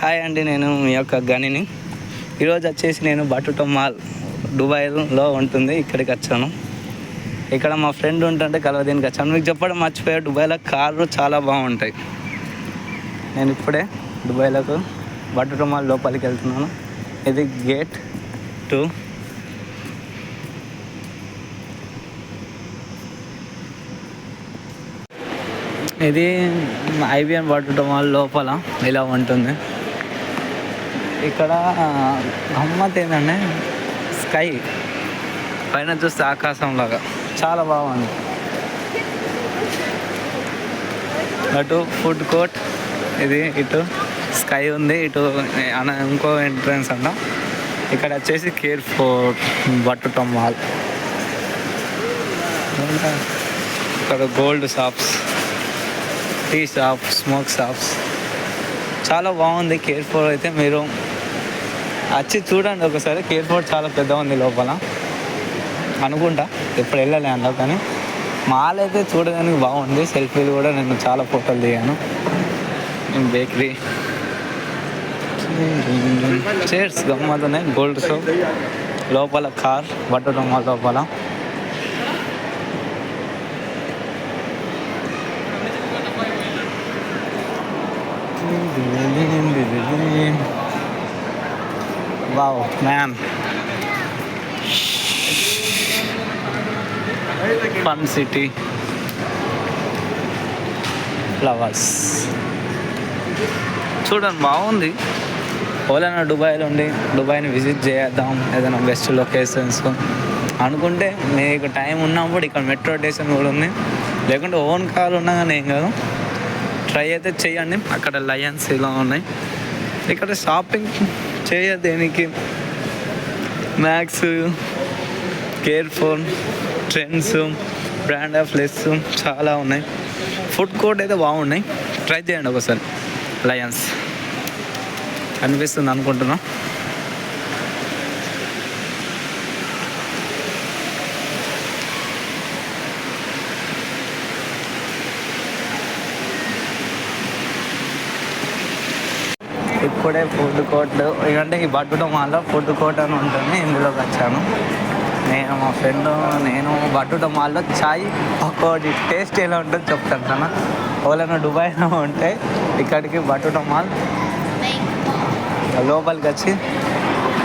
Hi అండి, నేను మీ యొక్క గనిని. ఈరోజు వచ్చేసి నేను బటుటా మాల్ దుబాయ్లో ఉంటుంది, ఇక్కడికి వచ్చాను. ఇక్కడ మా ఫ్రెండ్ ఉంటుంటే దీనికి వచ్చాను. మీకు చెప్పడం మర్చిపోయా, దుబాయ్లో కార్లు చాలా బాగుంటాయి. నేను ఇప్పుడే దుబాయ్లకు బటుటా మాల్ లోపలికి వెళ్తున్నాను. ఇది గేట్ 2. ఇది ఐబిఎన్ బటుటా మాల్ లోపల ఇలా ఉంటుంది. ఇక్కడ గమ్మత్ ఏంటంటే స్కై పైన చూస్తే ఆకాశంలాగా చాలా బాగుంది. అటు ఫుడ్ కోర్ట్, ఇది ఇటు స్కై ఉంది, ఇటు ఇంకో ఎంట్రన్స్ అంట. ఇక్కడ వచ్చేసి కేర్ ఫోర్ట్ బటుటా మాల్. ఇక్కడ gold shops, tea shop, smoke shops చాలా బాగుంది. కేర్ ఫోర్ అయితే మీరు వచ్చి చూడండి ఒకసారి. కేర్ ఫోర్ చాలా పెద్ద ఉంది లోపల అనుకుంటా, ఎప్పుడు వెళ్ళలే అంట. కానీ మాల్ అయితే చూడడానికి బాగుంది. సెల్ఫీలు కూడా నేను చాలా ఫోటోలు దిగాను. బేకరీ, చైర్స్ గమ్మతున్నాయి. గోల్డ్ షాప్ లోపల, కార్ బటుటా మాల్ లోపల. Wow man, fun city, flowers చూడండి బాగుంది. ఎవరైనా దుబాయ్లో ఉండి దుబాయ్ని విజిట్ చేద్దాం, ఏదైనా బెస్ట్ లొకేషన్స్ అనుకుంటే మీకు టైం ఉన్నప్పుడు ఇక్కడ మెట్రో స్టేషన్ కూడా ఉంది. లేకుంటే ఓన్ కార్ ఉన్నా కానీ ఏం కాదు, ట్రై అయితే చేయండి. అక్కడ లయన్స్ ఇలా ఉన్నాయి. ఇక్కడ షాపింగ్ చేయదేనికి Max, care phone, Trends, brand of less చాలా ఉన్నాయి. ఫుడ్ కోర్ట్ అయితే బాగున్నాయి, ట్రై చేయండి ఒకసారి. లయన్స్ అనిపిస్తుంది అనుకుంటున్నా. ఇప్పుడే ఫుడ్ కోర్ట్, ఎందుకంటే ఈ బటుటా మాల్లో ఫుడ్ కోర్ట్ అని ఉంటుంది, ఇందులోకి వచ్చాను. నేను మా ఫ్రెండ్ బటుటా మాల్లో చాయ్ పకోడీ టేస్ట్ ఎలా ఉంటుందో చెప్తాను కదా. ఎవరైనా దుబాయ్లో ఉంటే ఇక్కడికి బటుటా మాల్ లోపలికి వచ్చి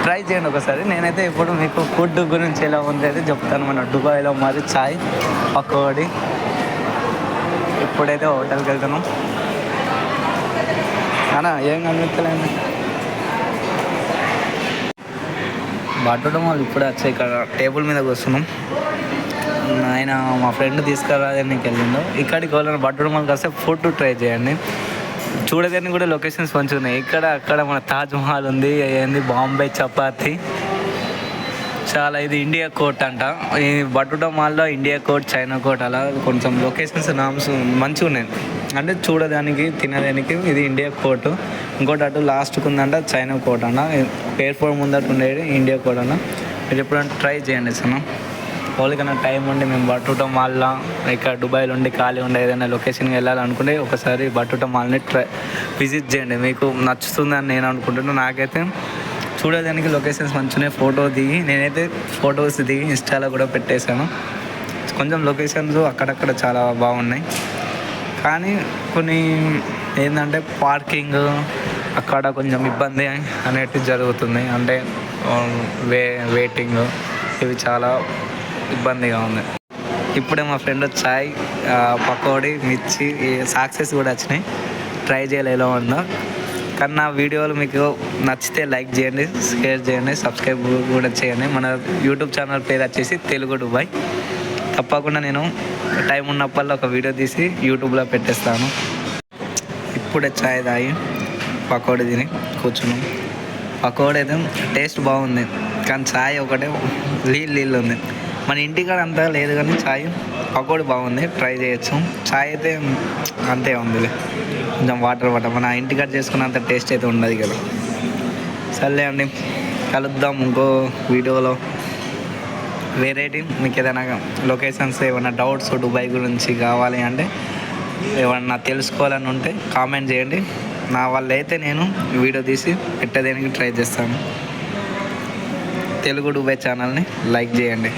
ట్రై చేయండి ఒకసారి. నేనైతే ఇప్పుడు మీకు ఫుడ్ గురించి ఎలా ఉంది అయితే చెప్తాను. మన దుబాయ్లో మరి చాయ్ పకోడీ. ఇప్పుడైతే హోటల్కి వెళ్తున్నాం. అన్నా ఏం కనిపించలేదు. బటుటా మాల్ ఇప్పుడే వచ్చాయి. ఇక్కడ టేబుల్ మీద కూర్చున్నాం. ఆయన మా ఫ్రెండ్ తీసుకురాదని వెళ్ళిండు. ఇక్కడికి వెళ్ళిన బటుటా మాల్కి వస్తే ఫుడ్ ట్రై చేయండి. చూడడానికి కూడా లొకేషన్స్ మంచిగా ఉన్నాయి. అక్కడ మన తాజ్ మహల్ ఉంది, ఏంది బాంబే చపాతి చాలా. ఇది ఇండియా కోర్ట్ అంట. ఈ బటుటా మాల్లో ఇండియా కోర్ట్, చైనా కోర్ట్ అలా కొంచెం లొకేషన్స్ నామ్స్ మంచిగా ఉన్నాయి. అంటే చూడడానికి తినడానికి ఇది ఇండియా కోర్టు. ఇంకోటి అటు లాస్ట్కి ఉందంట చైనా కోర్ట్ అన్న. కేర్ ఫోర్ ముందట ఉండేది ఇండియా కోర్ట్ అన్న. మీరు ఎప్పుడైనా ట్రై చేయండి సార్. వాళ్ళకన్నా టైం ఉండి మేము బటుటా మాల్లో ఇక్కడ దుబాయ్లో ఉండి ఖాళీ ఉండే ఏదైనా లొకేషన్కి వెళ్ళాలనుకుంటే ఒకసారి బటుటా మాల్ని విజిట్ చేయండి. మీకు నచ్చుతుందని నేను అనుకుంటున్నాను. నాకైతే చూడడానికి లొకేషన్స్ మంచిగా ఫోటో దిగి, నేనైతే ఫొటోస్ దిగి ఇన్స్టాలో కూడా పెట్టేశాను. కొంచెం లొకేషన్స్ అక్కడక్కడ చాలా బాగున్నాయి. కానీ కొన్ని ఏంటంటే పార్కింగ్ అక్కడ కొంచెం ఇబ్బంది అనేటివి జరుగుతుంది. అంటే వెయిటింగ్ ఇవి చాలా ఇబ్బందిగా ఉంది. ఇప్పుడే మా ఫ్రెండ్ చాయ్ పకోడీ మిర్చి సాక్సెస్ కూడా వచ్చినాయి. ట్రై చేయాలి ఎలా ఉందో. కానీ నా వీడియోలు మీకు నచ్చితే లైక్ చేయండి, షేర్ చేయండి, సబ్స్క్రైబ్ కూడా చేయండి. మన యూట్యూబ్ ఛానల్ పేరు వచ్చేసి తెలుగు దుబాయ్. తప్పకుండా నేను టైం ఉన్నప్పట్లో ఒక వీడియో తీసి యూట్యూబ్లో పెట్టేస్తాను. ఇప్పుడే చాయ్ తాగి పకోడీ తిని కూర్చున్నాం. పకోడీ అయితే టేస్ట్ బాగుంది, కానీ చాయ్ ఒకటే నీళ్ళు ఉంది. మన ఇంటికాడ అంతా లేదు, కానీ చాయ్ పకోడీ బాగుంది, ట్రై చేయొచ్చు. చాయ్ అయితే అంతే ఉందిలే, కొంచెం వాటర్ మన ఇంటికాడ చేసుకున్నంత టేస్ట్ అయితే ఉండదు కదా. సర్లే అండి, కలుద్దాం ఇంకో వీడియోలో. వేరేటి మీకు ఏదైనా లొకేషన్స్ ఏమైనా డౌట్స్ దుబాయ్ గురించి కావాలి అంటే, ఏమన్నా తెలుసుకోవాలని ఉంటే కామెంట్ చేయండి. నా వల్ల అయితే నేను వీడియో తీసి పెట్టడానికి ట్రై చేస్తాను. తెలుగు డుబై ఛానల్ని లైక్ చేయండి.